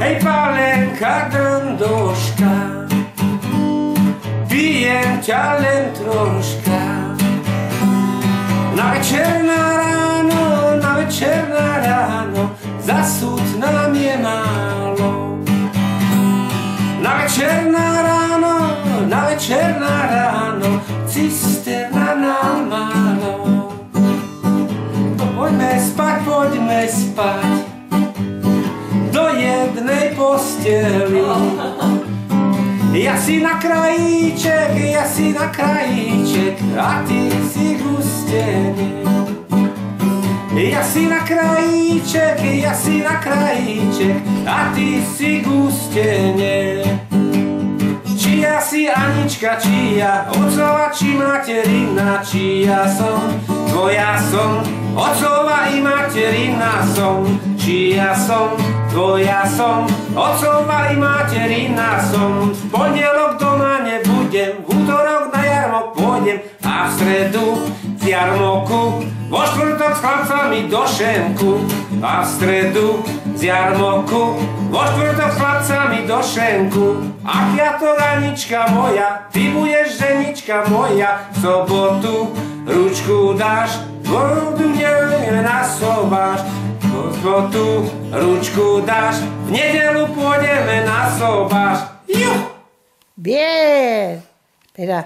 hej Pálenka drndoška, pijem ťa len troška. Na večer na ráno, za súd nám je málo. Na večer na ráno, cisterna nám málo. Poďme spať do jednej posteli. Ja si na krajíček a ty si gustený. Ja si na krajíček a ty si gustene. Čia si Anička, čia otcova či materina, čia som, tvoja som, otcova i materina som, čia som, tvoja som, otcova i materina som. V pondelok doma nebudem, v útorok na jarmok pôjdem a v stredu z jarmoku, vo štvrtok s chlapcami do šenku. A v stredu z jarmoku, vo štvrtok s chlapcami do šenku. Ach ja to Anička moja, ty budeš ženička moja. V sobotu ručku dáš, vodu nenasobáš. V sobotu ručku dáš, v nedelu pôjdeme na sobáš. Bien, teda